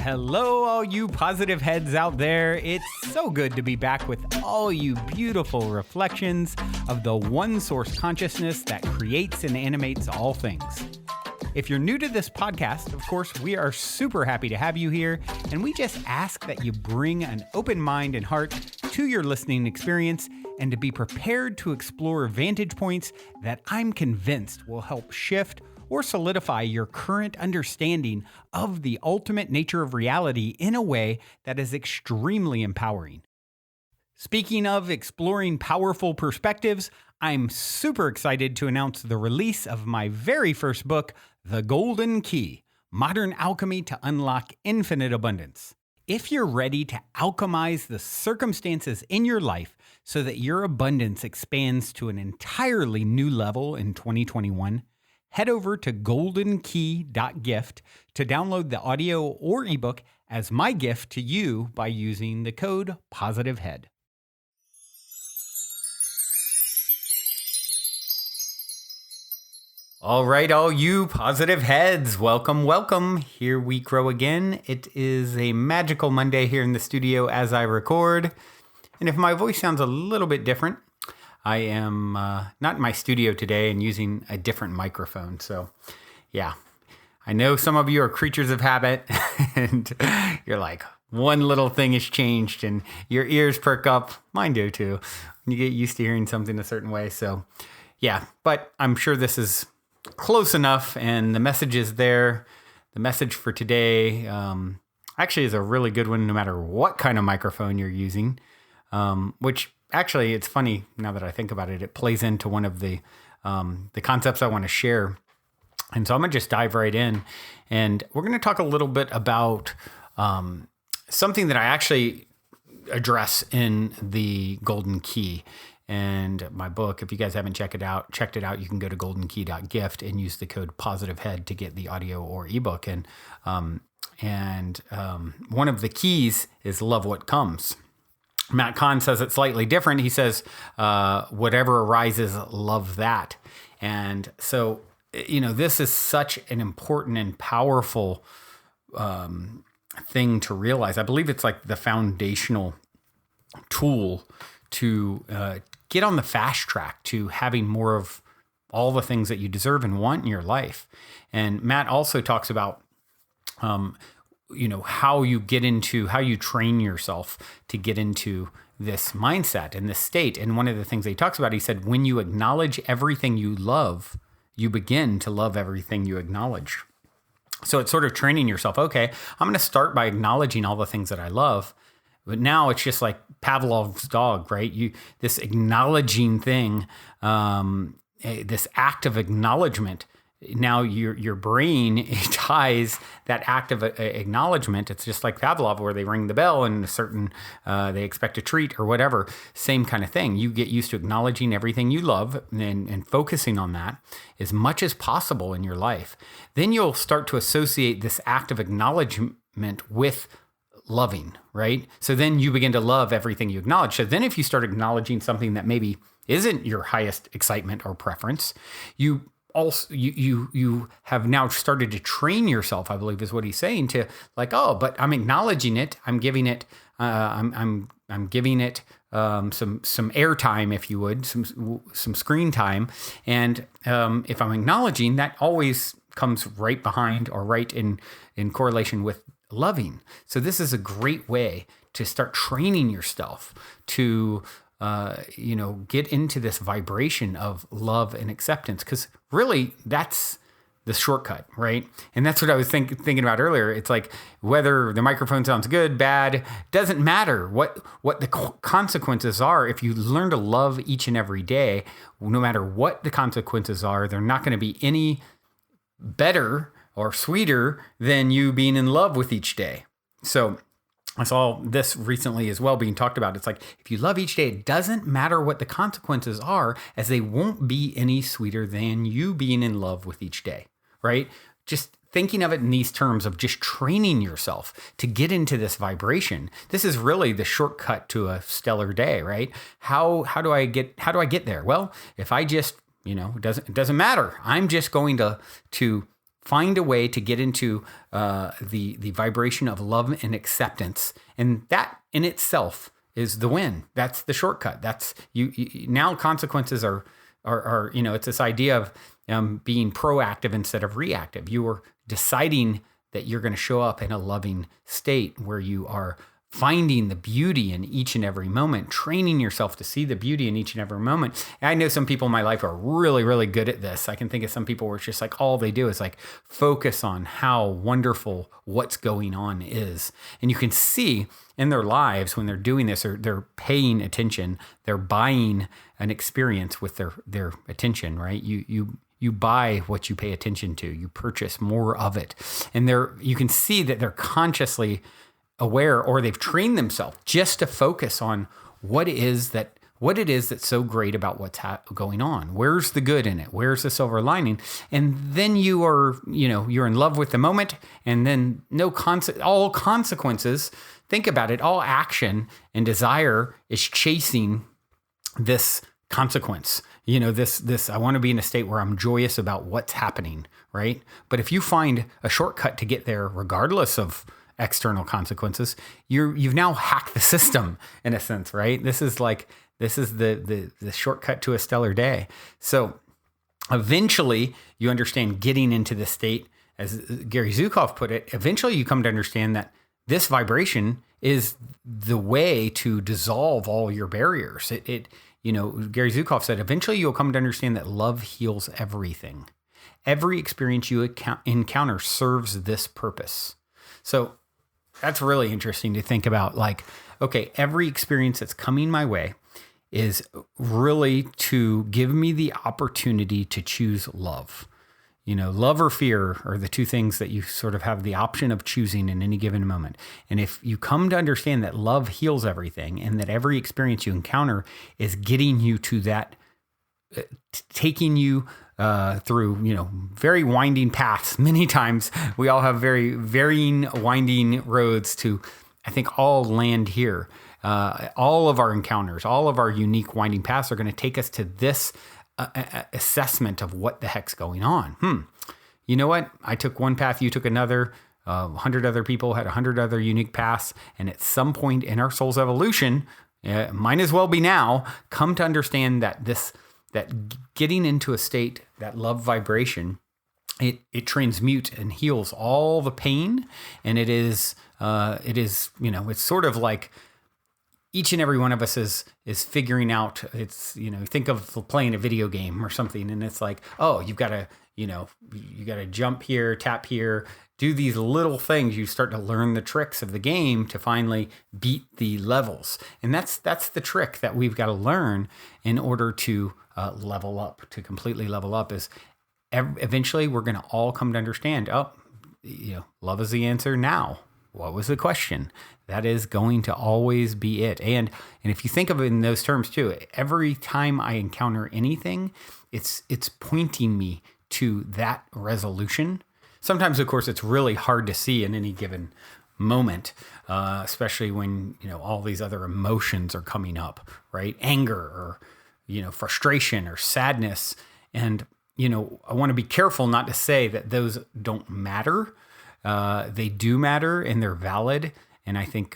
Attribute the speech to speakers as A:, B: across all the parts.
A: Hello, all you positive heads out there. It's so good to be back with all you beautiful reflections of the one source consciousness that creates and animates all things. If you're new to this podcast, of course, we are super happy to have you here, and we just ask that you bring an open mind and heart to your listening experience and to be prepared to explore vantage points that I'm convinced will help shift or solidify your current understanding of the ultimate nature of reality in a way that is extremely empowering. Speaking of exploring powerful perspectives, I'm super excited to announce the release of my very first book, The Golden Key: Modern Alchemy to Unlock Infinite Abundance. If you're ready to alchemize the circumstances in your life so that your abundance expands to an entirely new level in 2021, head over to goldenkey.gift to download the audio or ebook as my gift to you by using the code POSITIVEHEAD. All right, all you positive heads, welcome. Here we grow again. It is a magical Monday here in the studio as I record. And if my voice sounds a little bit different, I am not in my studio today and using a different microphone. So yeah, I know some of you are creatures of habit and you're like, one little thing has changed and your ears perk up. Mine do too. You get used to hearing something a certain way. So yeah, but I'm sure this is close enough and the message is there. The message for today actually is a really good one no matter what kind of microphone you're using, which actually, it's funny now that I think about it. It plays into one of the concepts I want to share, and so I'm gonna just dive right in, and we're gonna talk a little bit about something that I actually address in the Golden Key and my book. If you guys haven't checked it out, you can go to goldenkey.gift and use the code POSITIVEHEAD to get the audio or ebook. And one of the keys is love what comes. Matt Kahn says it slightly different. He says, whatever arises, love that. And so, this is such an important and powerful thing to realize. I believe it's like the foundational tool to get on the fast track to having more of all the things that you deserve and want in your life. And Matt also talks about how you train yourself to get into this mindset and this state. And one of the things that he talks about, he said, when you acknowledge everything you love, you begin to love everything you acknowledge. So it's sort of training yourself. Okay, I'm going to start by acknowledging all the things that I love. But now it's just like Pavlov's dog, right? This acknowledging thing, this act of acknowledgement. Now your brain ties that act of acknowledgement. It's just like Pavlov, where they ring the bell and they expect a treat or whatever. Same kind of thing. You get used to acknowledging everything you love and focusing on that as much as possible in your life. Then you'll start to associate this act of acknowledgement with loving, right? So then you begin to love everything you acknowledge. So then if you start acknowledging something that maybe isn't your highest excitement or preference, you have now started to train yourself, I believe is what he's saying, to like, oh, but I'm acknowledging it. I'm giving it, I'm giving it some airtime, if you would, some screen time. And if I'm acknowledging, that always comes right behind or right in correlation with loving. So this is a great way to start training yourself to get into this vibration of love and acceptance, because really that's the shortcut, right? And that's what I was thinking about earlier. It's like whether the microphone sounds good, bad, doesn't matter what the consequences are. If you learn to love each and every day, no matter what the consequences are, they're not going to be any better or sweeter than you being in love with each day. So I saw this recently as well being talked about. It's like, if you love each day, it doesn't matter what the consequences are, as they won't be any sweeter than you being in love with each day, right? Just thinking of it in these terms of just training yourself to get into this vibration. This is really the shortcut to a stellar day, right? How do I get there? Well, if I just, it doesn't matter. I'm just going to find a way to get into the vibration of love and acceptance. And that in itself is the win. That's the shortcut. That's you now consequences are it's this idea of being proactive instead of reactive. You are deciding that you're going to show up in a loving state where you are finding the beauty in each and every moment, training yourself to see the beauty in each and every moment. And I know some people in my life are really, really good at this. I can think of some people where it's just like all they do is like focus on how wonderful what's going on is. And you can see in their lives when they're doing this, or they're paying attention, they're buying an experience with their attention, right? You buy what you pay attention to. You purchase more of it. And you can see that they're consciously aware, or they've trained themselves just to focus on what it is that's so great about what's going on. Where's the good in it? Where's the silver lining? And then you're in love with the moment, and then all consequences. Think about it. All action and desire is chasing this consequence. This I want to be in a state where I'm joyous about what's happening, right? But if you find a shortcut to get there, regardless of external consequences, you've now hacked the system in a sense, right? This is the shortcut to a stellar day. So eventually you understand getting into this state, as Gary Zukav put it, eventually you come to understand that this vibration is the way to dissolve all your barriers. Gary Zukav said, eventually you'll come to understand that love heals everything. Every experience you encounter serves this purpose. So that's really interesting to think about. Like, okay, every experience that's coming my way is really to give me the opportunity to choose love. Love or fear are the two things that you sort of have the option of choosing in any given moment. And if you come to understand that love heals everything, and that every experience you encounter is getting you to that, taking you through, very winding paths. Many times we all have very varying winding roads to, I think, all land here. All of our encounters, all of our unique winding paths are going to take us to this assessment of what the heck's going on. You know what? I took one path, you took another. 100 other people had 100 other unique paths. And at some point in our soul's evolution, might as well be now, come to understand that that getting into a state, that love vibration, it transmutes and heals all the pain. And it is, it's sort of like each and every one of us is figuring out, think of playing a video game or something. And it's like, oh, you got to jump here, tap here, do these little things. You start to learn the tricks of the game to finally beat the levels. And that's the trick that we've got to learn in order to level up, to completely level up. Is eventually we're going to all come to understand, love is the answer now. What was the question? That is going to always be it. And if you think of it in those terms too, every time I encounter anything, it's pointing me to that resolution. Sometimes, of course, it's really hard to see in any given moment, especially when, all these other emotions are coming up, right? Anger or, frustration or sadness. And, I want to be careful not to say that those don't matter. They do matter and they're valid. And I think,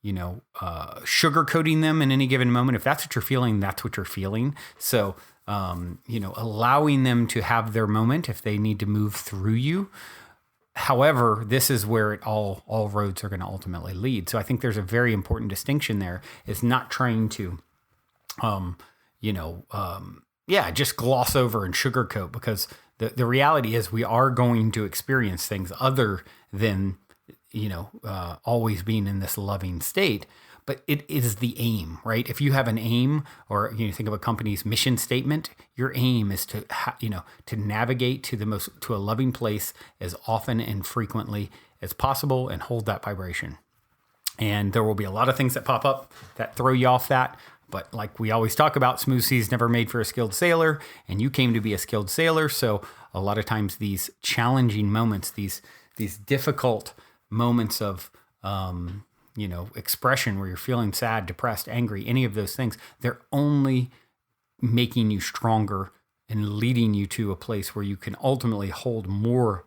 A: sugarcoating them in any given moment, if that's what you're feeling, that's what you're feeling. So, allowing them to have their moment if they need to move through you. However, this is where all roads are going to ultimately lead. So I think there's a very important distinction there, is not trying to, just gloss over and sugarcoat, because the reality is we are going to experience things other than, always being in this loving state. But it is the aim, right? If you have an aim, or think of a company's mission statement, your aim is to to navigate to a loving place as often and frequently as possible, and hold that vibration. And there will be a lot of things that pop up that throw you off that. But like we always talk about, smooth seas never made for a skilled sailor, and you came to be a skilled sailor. So a lot of times these challenging moments, these difficult moments of expression where you're feeling sad, depressed, angry, any of those things, they're only making you stronger and leading you to a place where you can ultimately hold more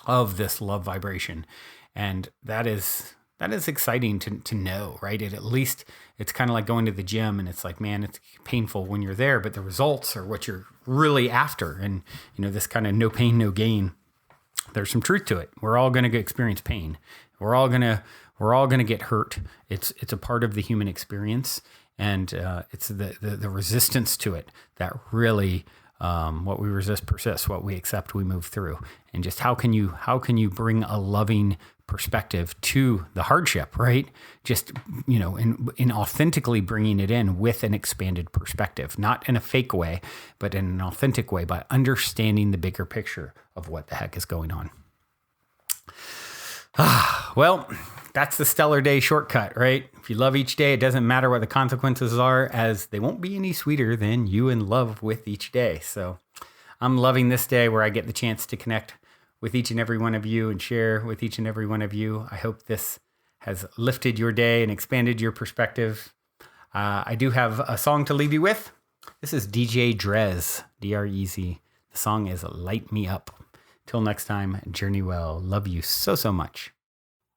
A: of this love vibration. And that is exciting to know, right? At least it's kind of like going to the gym, and it's like, man, it's painful when you're there, but the results are what you're really after. And, this kind of no pain, no gain, there's some truth to it. We're all going to experience pain. We're all going to get hurt. It's a part of the human experience. And it's the resistance to it that really, what we resist persists. What we accept, we move through. And just how can you bring a loving perspective to the hardship, right? Just in authentically bringing it in with an expanded perspective, not in a fake way, but in an authentic way, by understanding the bigger picture of what the heck is going on. Well, that's the stellar day shortcut, right? If you love each day, it doesn't matter what the consequences are, as they won't be any sweeter than you in love with each day. So I'm loving this day where I get the chance to connect with each and every one of you and share with each and every one of you. I hope this has lifted your day and expanded your perspective. I do have a song to leave you with. This is DJ Drez, D-R-E-Z. The song is Light Me Up. Till next time, journey well. Love you so, so much.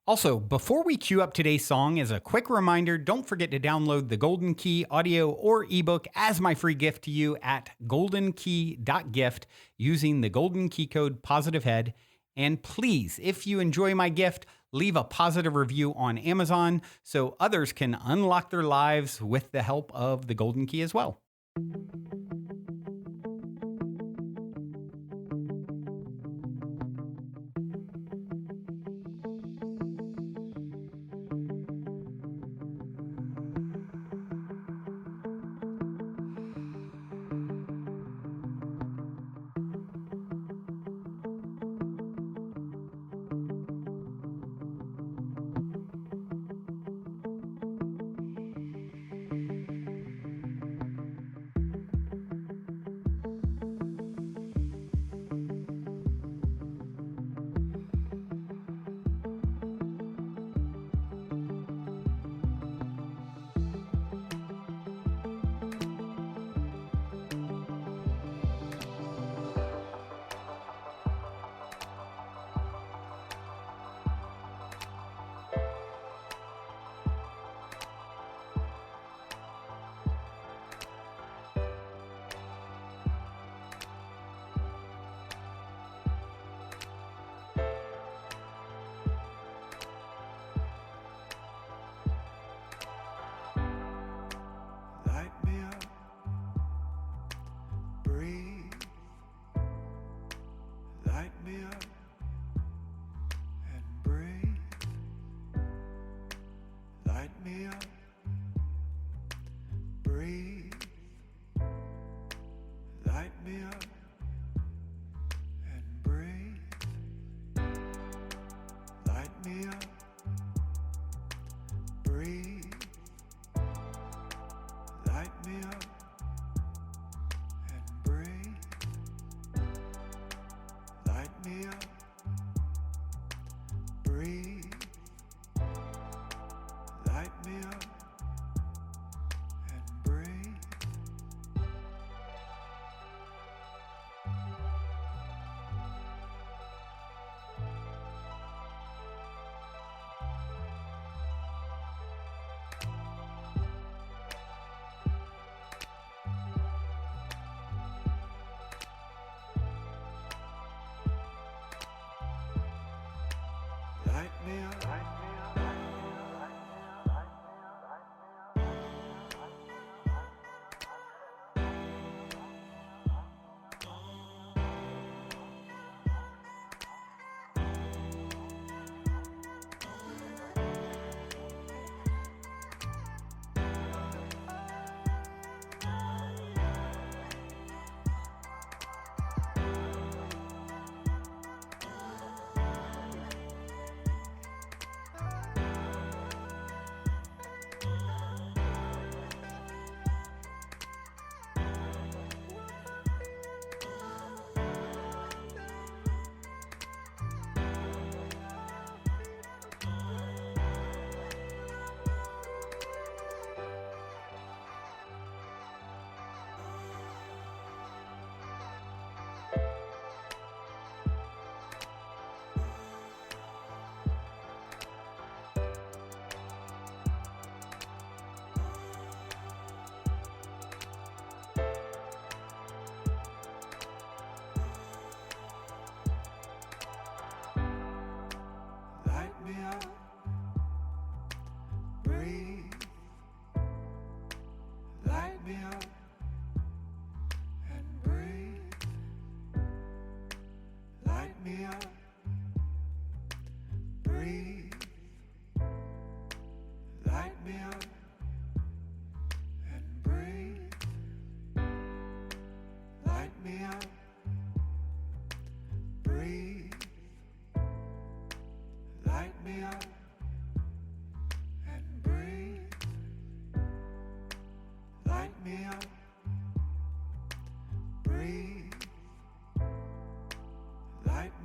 A: Also, before we cue up today's song, as a quick reminder, don't forget to download the Golden Key audio or ebook as my free gift to you at goldenkey.gift using the Golden Key code POSITIVEHEAD. And please, if you enjoy my gift, leave a positive review on Amazon so others can unlock their lives with the help of the Golden Key as well.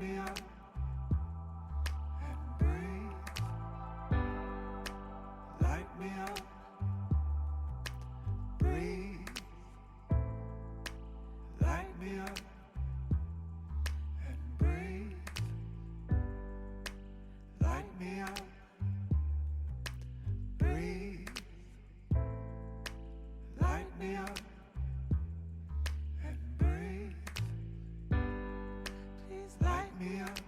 B: me up and breathe. Light me up, breathe. Light me up and breathe. Light me up, breathe. Light me up and breathe. Please light me up.